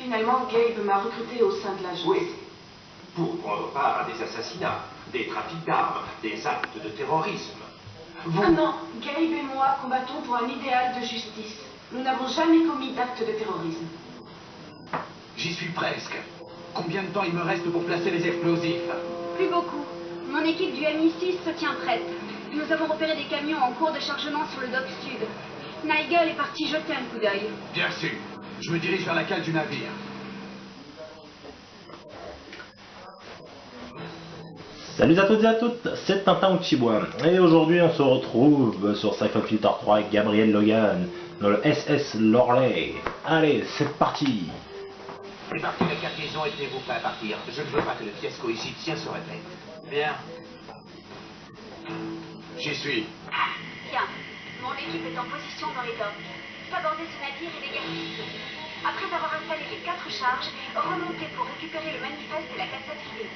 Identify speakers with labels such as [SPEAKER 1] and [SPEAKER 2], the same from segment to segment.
[SPEAKER 1] Finalement, Gabe m'a recruté au sein de l'agence.
[SPEAKER 2] Oui, pour prendre part à des assassinats, des trafics d'armes, des actes de terrorisme. Vous...
[SPEAKER 1] Ah non, Gabe et moi combattons pour un idéal de justice. Nous n'avons jamais commis d'acte de terrorisme.
[SPEAKER 2] J'y suis presque. Combien de temps il me reste pour placer les explosifs?
[SPEAKER 3] Plus beaucoup. Mon équipe du MI6 se tient prête. Nous avons repéré des camions en cours de chargement sur le dock sud. Nigel est parti jeter un coup d'œil.
[SPEAKER 2] Bien sûr. Je me dirige vers la cale du navire.
[SPEAKER 4] Salut à toutes et à toutes, c'est Tintin au Chibois. Et aujourd'hui on se retrouve sur Siphon Filter 3 avec Gabriel Logan dans le SS Loreley. Allez, c'est parti.
[SPEAKER 2] Débarquez la cargaison et tenez-vous prêts à partir. Je ne veux pas que le fiasco égyptien se répète. Bien. J'y suis.
[SPEAKER 3] Bien. Mon équipe est en position dans les docks. Sabordez ce navire et dégagez ceux. Après avoir installé les 4 charges, remontez pour récupérer le manifeste et la cassette vidéo.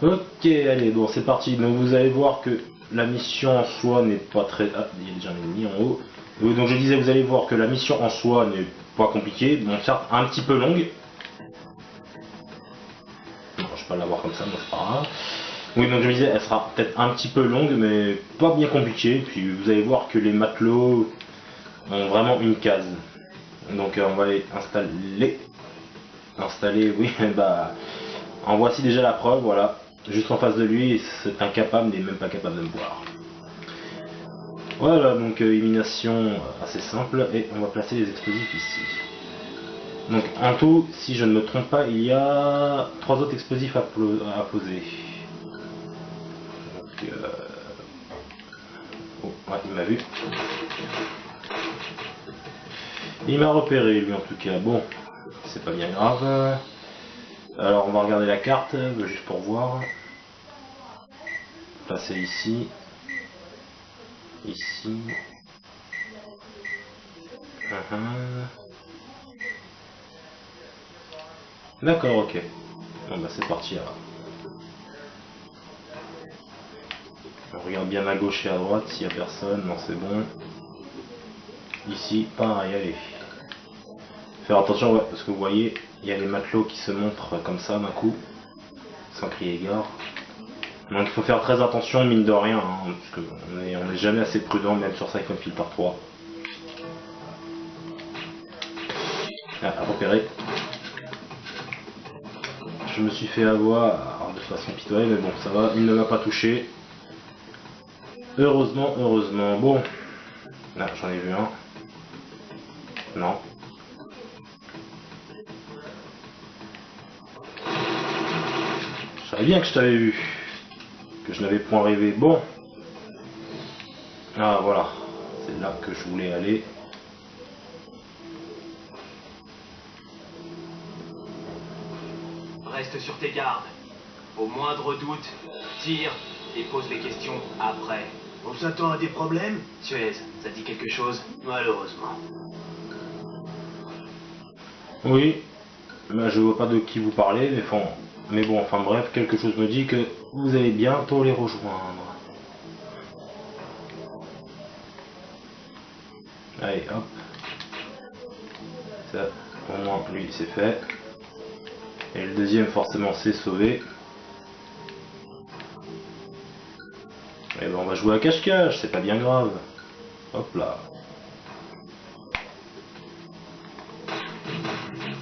[SPEAKER 4] Ok, allez, bon c'est parti. Donc vous allez voir que la mission en soi n'est pas très... Ah, il y a déjà un ennemi en haut. Donc je disais, vous allez voir que la mission en soi n'est pas compliquée. Bon, certes, un petit peu longue. Bon, je peux pas l'avoir comme ça, mais c'est pas grave. Oui, donc je me disais, elle sera peut-être un petit peu longue, mais pas bien compliquée. Puis vous allez voir que les matelots ont vraiment une case. Donc on va les installer. Installer, oui, bah... En voici déjà la preuve, voilà. Juste en face de lui, c'est incapable, n'est même pas capable de me voir. Voilà, donc élimination assez simple, et on va placer les explosifs ici. Donc en tout, si je ne me trompe pas, il y a 3 autres explosifs à poser. Donc, oh, ouais, il m'a vu. Il m'a repéré, lui, en tout cas. Bon, c'est pas bien grave. Alors, on va regarder la carte, juste pour voir. Passer ici. Ici. D'accord, ok. Bon, bah, c'est parti, alors. On regarde bien à gauche et à droite, s'il n'y a personne. Non, c'est bon. Ici, pareil, allez. Faire attention, ouais, parce que vous voyez, il y a les matelots qui se montrent comme ça d'un coup, sans crier gare. Donc il faut faire très attention, mine de rien, hein, parce qu'on est jamais assez prudent, même sur Siphon Filter 3. Ah, à repérer. Je me suis fait avoir de façon pitoyable, mais bon, ça va, il ne m'a pas touché. Heureusement, heureusement. Bon, là, j'en ai vu un. Non. Je savais bien que je t'avais vu. Que je n'avais point rêvé. Bon. Ah, voilà. C'est là que je voulais aller.
[SPEAKER 2] Reste sur tes gardes. Au moindre doute, tire et pose les questions après. On s'attend à des problèmes? Suez, ça dit quelque chose? Malheureusement.
[SPEAKER 4] Oui. Là, je vois pas de qui vous parlez, mais bon, enfin bref, quelque chose me dit que vous allez bientôt les rejoindre. Allez, hop. Ça, au moins, lui, c'est fait. Et le deuxième, forcément, c'est sauvé. Et ben, on va jouer à cache-cache, c'est pas bien grave. Hop là.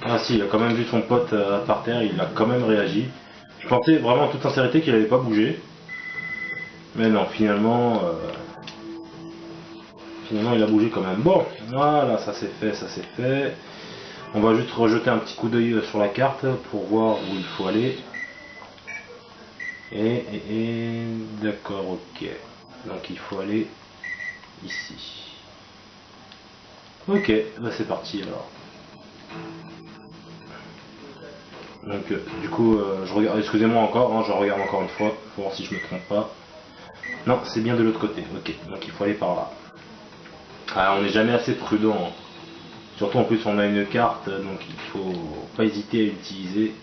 [SPEAKER 4] Ah si, il a quand même vu son pote par terre, il a quand même réagi. Je pensais vraiment en toute sincérité qu'il n'avait pas bougé. Mais non, finalement... Finalement, il a bougé quand même. Bon, voilà, ça c'est fait, ça c'est fait. On va juste rejeter un petit coup d'œil sur la carte pour voir où il faut aller. Et d'accord, ok. Donc il faut aller ici. Ok, bah c'est parti alors. Donc du coup, je regarde, excusez-moi encore, hein, je regarde encore une fois pour voir si je me trompe pas. Non, c'est bien de l'autre côté. Ok, donc il faut aller par là. Ah, on n'est jamais assez prudent. Hein. Surtout en plus on a une carte, donc il faut pas hésiter à l'utiliser.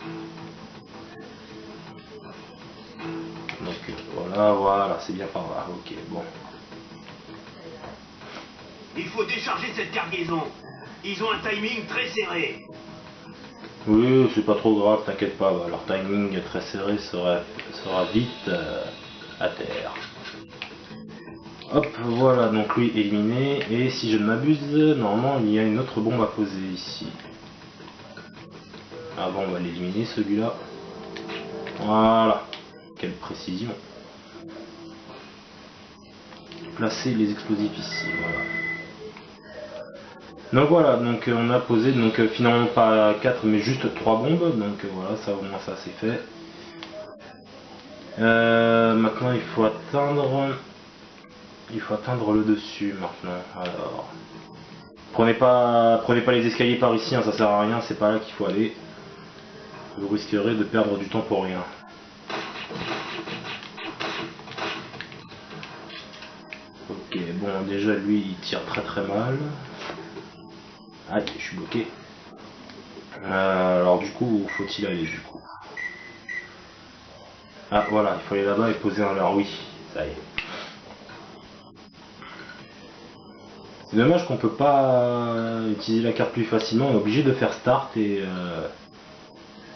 [SPEAKER 4] Donc voilà, c'est bien par là. Ok, bon.
[SPEAKER 2] Il faut décharger cette cargaison. Ils ont un timing très serré.
[SPEAKER 4] Oui, c'est pas trop grave, t'inquiète pas, leur timing très serré sera vite à terre. Hop, voilà, donc lui éliminé, et si je ne m'abuse, normalement il y a une autre bombe à poser ici. Ah bon, on va l'éliminer celui-là. Voilà, quelle précision. Placer les explosifs ici, voilà. Donc voilà, donc on a posé donc finalement pas 4 mais juste 3 bombes, donc voilà, ça au moins ça c'est fait. Maintenant il faut atteindre le dessus maintenant. Alors prenez pas les escaliers par ici, hein, ça sert à rien, c'est pas là qu'il faut aller. Vous risquerez de perdre du temps pour rien. Ok, bon déjà lui il tire très mal. Aïe, je suis bloqué. Alors du coup, où faut-il aller du coup? Ah voilà, il faut aller là-bas et poser un leurre, oui, ça y est. C'est dommage qu'on peut pas utiliser la carte plus facilement, on est obligé de faire start et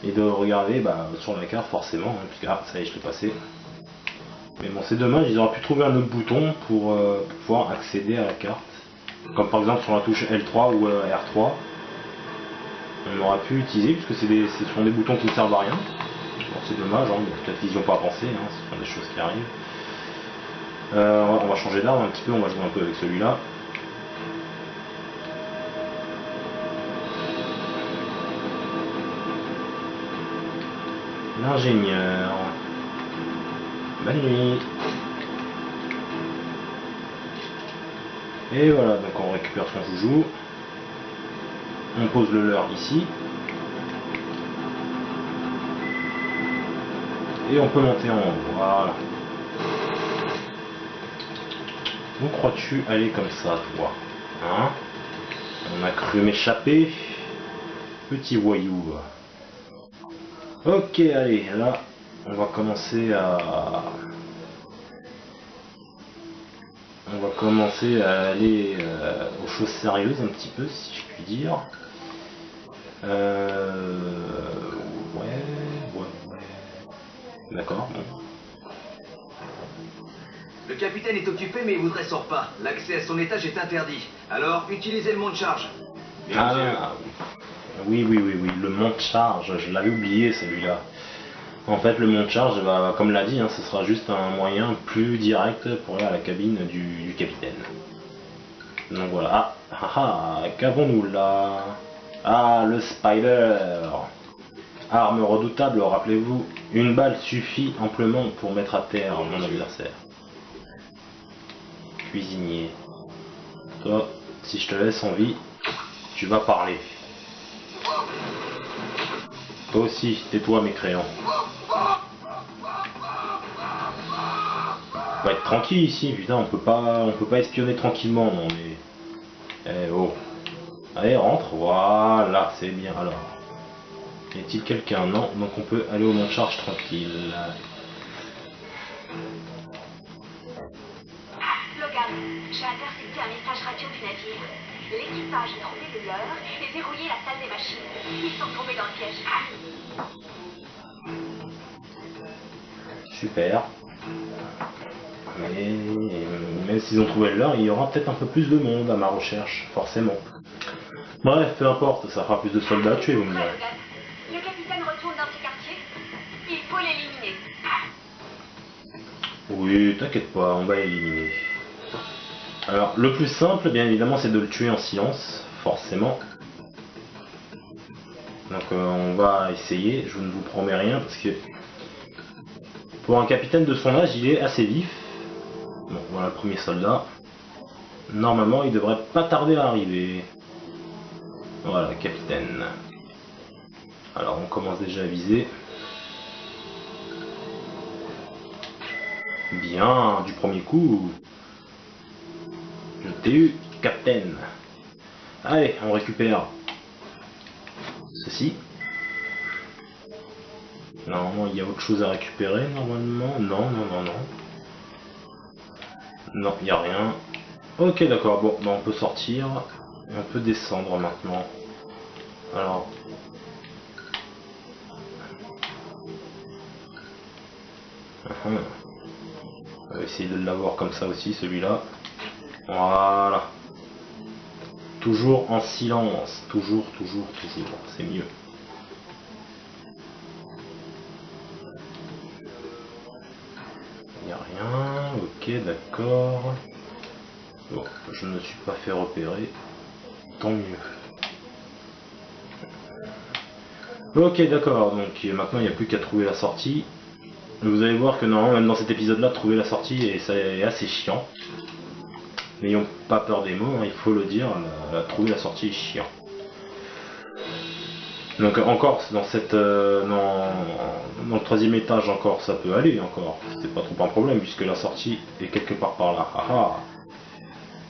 [SPEAKER 4] de regarder sur la carte forcément, hein, puisque ça y est, je l'ai passé. Mais bon, c'est dommage, ils auraient pu trouver un autre bouton pour pouvoir accéder à la carte. Comme par exemple sur la touche L3 ou R3. On aurait pu utiliser, puisque ce sont des boutons qui ne servent à rien. Bon, c'est dommage, hein, peut-être qu'ils n'y ont pas pensé, hein, ce sont des choses qui arrivent. On va changer d'arme un petit peu, on va jouer un peu avec celui-là. L'ingénieur. Bonne nuit. Et voilà, donc on récupère son joujou. On pose le leurre ici. Et on peut monter en haut, voilà. Où crois-tu aller comme ça, toi? Hein? On a cru m'échapper. Petit voyou. Ok, allez, là, on va commencer à... aller aux choses sérieuses un petit peu, si je puis dire. Ouais. D'accord, bon.
[SPEAKER 5] Le capitaine est occupé mais il vous ressort pas. L'accès à son étage est interdit. Alors, utilisez le monte-charge.
[SPEAKER 4] Oui, le monte-charge, je l'avais oublié celui-là. En fait, le monte-charge, comme l'a dit, hein, ce sera juste un moyen plus direct pour aller à la cabine du capitaine. Donc voilà. Qu'avons-nous là? Ah, le Spider. Arme redoutable, rappelez-vous. Une balle suffit amplement pour mettre à terre mon adversaire. Cuisinier. Toi, si je te laisse en vie, tu vas parler. Toi aussi, tais-toi mécréant. On va être tranquille ici, putain, on peut pas espionner tranquillement, non mais... Eh oh. Allez, rentre, voilà, c'est bien, alors. Y a-t-il quelqu'un? Non, donc on peut aller au monte-charge tranquille.
[SPEAKER 3] Logan, j'ai intercepté un message radio du navire. L'équipage a trouvé le leur et verrouillé la salle des machines. Ils sont tombés dans le piège.
[SPEAKER 4] Super. Mais même s'ils ont trouvé le leur, il y aura peut-être un peu plus de monde à ma recherche, forcément. Bref, peu importe, ça fera plus de soldats à tuer, vous me direz.
[SPEAKER 3] Le capitaine retourne dans ce quartier. Il faut l'éliminer.
[SPEAKER 4] Oui, t'inquiète pas, on va l'éliminer. Alors, le plus simple, bien évidemment, c'est de le tuer en silence, forcément. Donc on va essayer, je ne vous promets rien, parce que pour un capitaine de son âge, il est assez vif. Bon, voilà le premier soldat. Normalement, il devrait pas tarder à arriver. Voilà, capitaine. Alors, on commence déjà à viser. Bien, du premier coup. Je t'ai eu, capitaine. Allez, on récupère ceci. Normalement, il y a autre chose à récupérer, normalement. Non. Non, il n'y a rien. Ok, d'accord, bon, bah, on peut sortir. Et on peut descendre maintenant. Alors... On va essayer de l'avoir comme ça aussi, celui-là. Voilà. Toujours en silence. Toujours, toujours, toujours. C'est mieux. Il n'y a rien. Ok, d'accord. Bon, je ne me suis pas fait repérer. Tant mieux. Ok, d'accord. Donc maintenant, il n'y a plus qu'à trouver la sortie. Vous allez voir que normalement, même dans cet épisode-là, trouver la sortie, et ça est assez chiant. N'ayons pas peur des mots, hein, il faut le dire, trouver la sortie est chiant. Donc encore, dans cette, dans le troisième étage encore, ça peut aller encore. C'est pas trop un problème puisque la sortie est quelque part par là. Ah ah.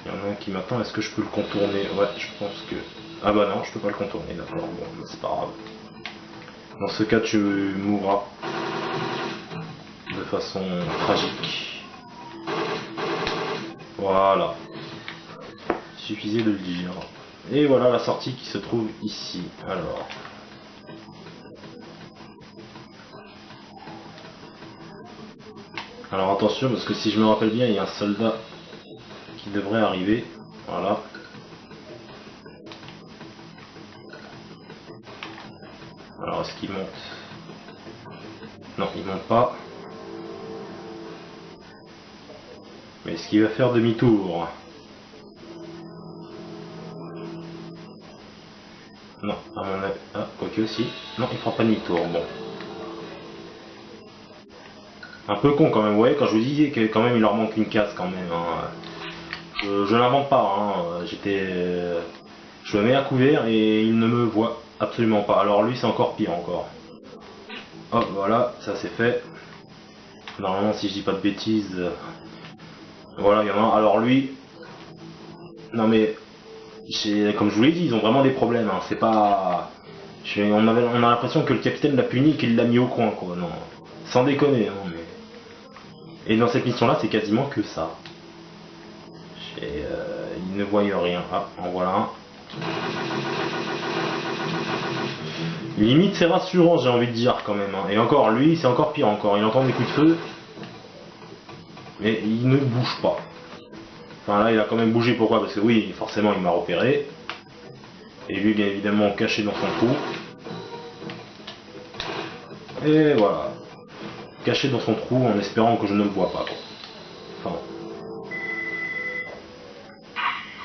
[SPEAKER 4] Il y en a un qui m'attend. Est-ce que je peux le contourner? Ouais, je pense que. Ah bah non, je peux pas le contourner. D'accord. Bon, c'est pas grave. Dans ce cas, tu mourras de façon tragique. Voilà. Il suffisait de le dire. Et voilà la sortie qui se trouve ici. Alors. Alors attention parce que si je me rappelle bien, il y a un soldat qui devrait arriver. Voilà. Alors est-ce qu'il monte? Non, il monte pas. Mais est-ce qu'il va faire demi-tour? Non, à mon avis. Ah, quoique si. Non, il fera pas demi-tour. Bon. Un peu con quand même, vous voyez, quand je vous disais que quand même il leur manque une case quand même. Hein. Je l'invente pas, hein. Je le mets à couvert et il ne me voit absolument pas. Alors lui c'est encore pire encore. Hop, voilà, ça c'est fait. Normalement si je dis pas de bêtises. Voilà, il y en a un. Alors lui. Non mais. Comme je vous l'ai dit, ils ont vraiment des problèmes. Hein. C'est pas. On a l'impression que le capitaine l'a puni et qu'il l'a mis au coin quoi. Non. Sans déconner, hein, mais. Et dans cette mission là c'est quasiment que ça. Ils ne voient rien. Ah, en voilà un. Limite c'est rassurant j'ai envie de dire quand même. Hein. Et encore lui c'est encore pire encore. Il entend des coups de feu. Mais il ne bouge pas. Enfin là il a quand même bougé, pourquoi? Parce que oui forcément il m'a repéré. Et lui bien évidemment caché dans son trou. Et voilà. Caché dans son trou en espérant que je ne le vois pas. Enfin.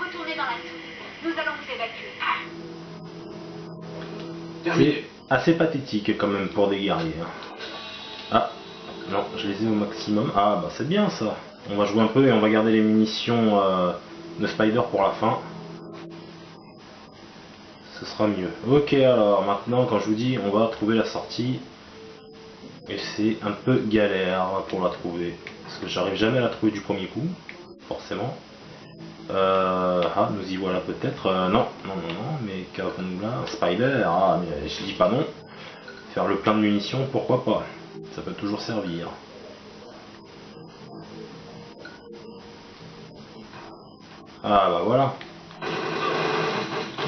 [SPEAKER 3] Retournez dans la soupe. Nous allons vous évacuer.
[SPEAKER 4] C'est assez pathétique quand même pour des guerriers. Hein. Ah, non, je les ai au maximum. Ah bah c'est bien ça. On va jouer un peu et on va garder les munitions de Spider pour la fin. Ce sera mieux. Ok, alors maintenant quand je vous dis on va trouver la sortie. Et c'est un peu galère pour la trouver. Parce que j'arrive jamais à la trouver du premier coup. Forcément. Ah, nous y voilà peut-être. Non, mais qu'avons-nous là? Un Spider. Ah, mais je dis pas non. Faire le plein de munitions, pourquoi pas? Ça peut toujours servir. Ah bah voilà.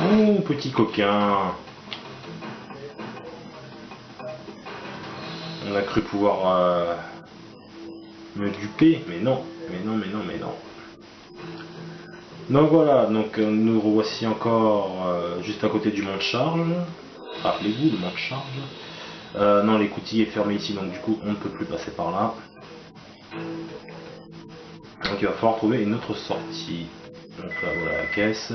[SPEAKER 4] Oh, petit coquin. On a cru pouvoir me duper, mais non. Donc voilà, donc nous revoici encore juste à côté du mont de charge. Rappelez-vous, le mont de charge. Non, l'écoutille est fermée ici, donc du coup on ne peut plus passer par là. Donc il va falloir trouver une autre sortie. Donc là voilà la caisse.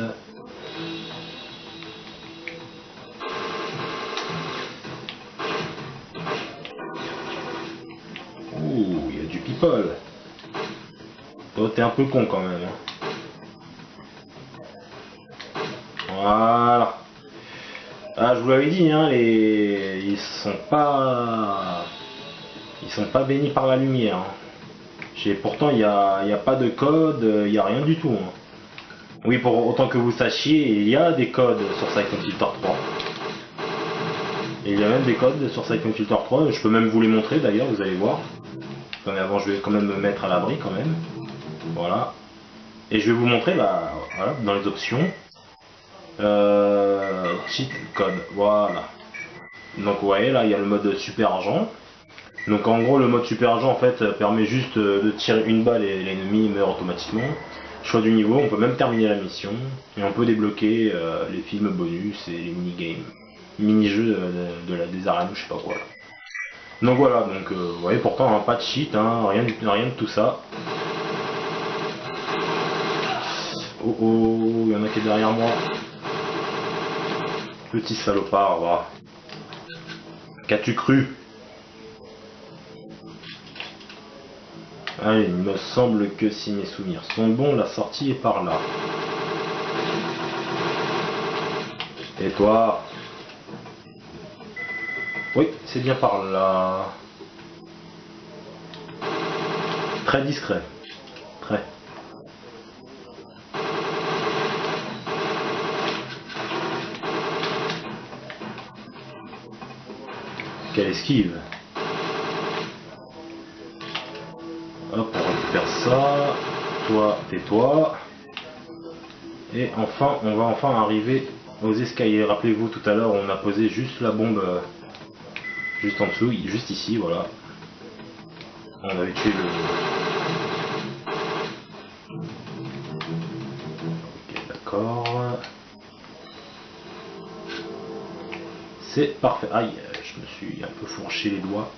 [SPEAKER 4] Ouh, il y a du people. Oh, t'es un peu con quand même. Hein. Voilà. Ah, je vous l'avais dit, hein, ils sont pas bénis par la lumière. Hein. Pourtant, il y a pas de code, il n'y a rien du tout. Hein. Oui, pour autant que vous sachiez, il y a des codes sur Siphon Filter 3. Et il y a même des codes sur Siphon Filter 3. Je peux même vous les montrer d'ailleurs, vous allez voir. Mais avant, je vais quand même me mettre à l'abri quand même. Voilà. Et je vais vous montrer là, voilà, dans les options. Cheat code, voilà. Donc vous voyez là il y a le mode super argent. Donc en gros le mode super argent en fait permet juste de tirer une balle et l'ennemi meurt automatiquement. Choix du niveau, on peut même terminer la mission et on peut débloquer les films bonus et les mini-games, mini-jeux des arènes ou je sais pas quoi là. Donc voilà, donc vous voyez pourtant hein, pas de cheat, hein, rien de tout ça. Oh oh, il y en a qui est derrière moi. Petit salopard, va. Qu'as-tu cru? Allez, il me semble que si mes souvenirs sont bons, la sortie est par là. Et toi? Oui, c'est bien par là. Très discret. Très. Quelle esquive! Hop, on récupère ça. Toi, tais-toi. Et enfin, on va enfin arriver aux escaliers. Rappelez-vous, tout à l'heure, on a posé juste la bombe juste en dessous, juste ici, voilà. On avait tué le... Ok, d'accord. C'est parfait. Aïe, je me suis un peu fourché les doigts.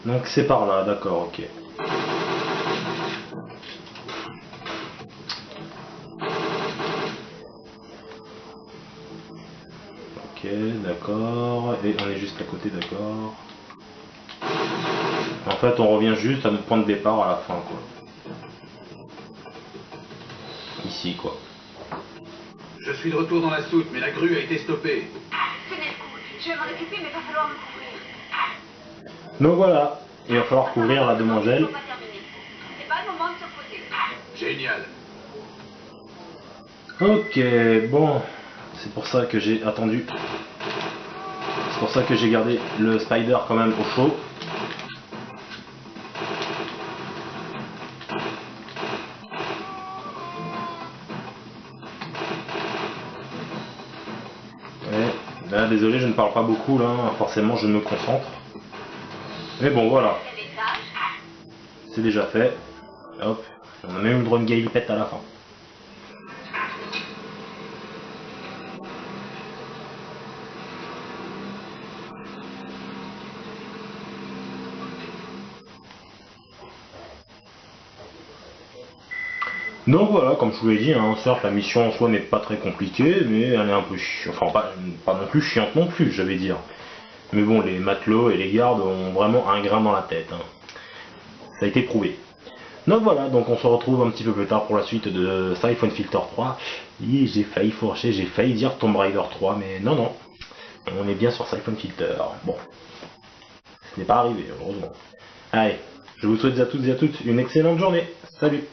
[SPEAKER 4] Donc c'est par là, d'accord, ok. Ok, d'accord. Et on est juste à côté, d'accord. En fait, on revient juste à notre point de départ à la fin, quoi. Ici, quoi.
[SPEAKER 5] Je suis de retour dans la soute, mais la grue a été stoppée.
[SPEAKER 3] Tenez le coup. Je vais m'en occuper, mais va falloir me couvrir.
[SPEAKER 4] Donc voilà, il va falloir couvrir la demoiselle.
[SPEAKER 3] Pas terminé. C'est pas le moment de se reposer.
[SPEAKER 5] Génial.
[SPEAKER 4] Ok, bon, c'est pour ça que j'ai attendu. C'est pour ça que j'ai gardé le spider quand même au chaud. Et là, désolé, je ne parle pas beaucoup là, forcément je me concentre. Mais bon, voilà. C'est déjà fait. Hop, on a même une drone galipette à la fin. Donc voilà, comme je vous l'ai dit, hein, certes la mission en soi n'est pas très compliquée, mais elle est un peu chiante, enfin pas non plus chiante non plus, j'allais dire. Mais bon, les matelots et les gardes ont vraiment un grain dans la tête. Hein. Ça a été prouvé. Donc voilà, donc on se retrouve un petit peu plus tard pour la suite de Siphon Filter 3. Et j'ai failli fourcher, j'ai failli dire Tomb Raider 3, mais non, non. On est bien sur Siphon Filter. Bon. Ce n'est pas arrivé, heureusement. Allez, je vous souhaite à toutes et à toutes une excellente journée. Salut!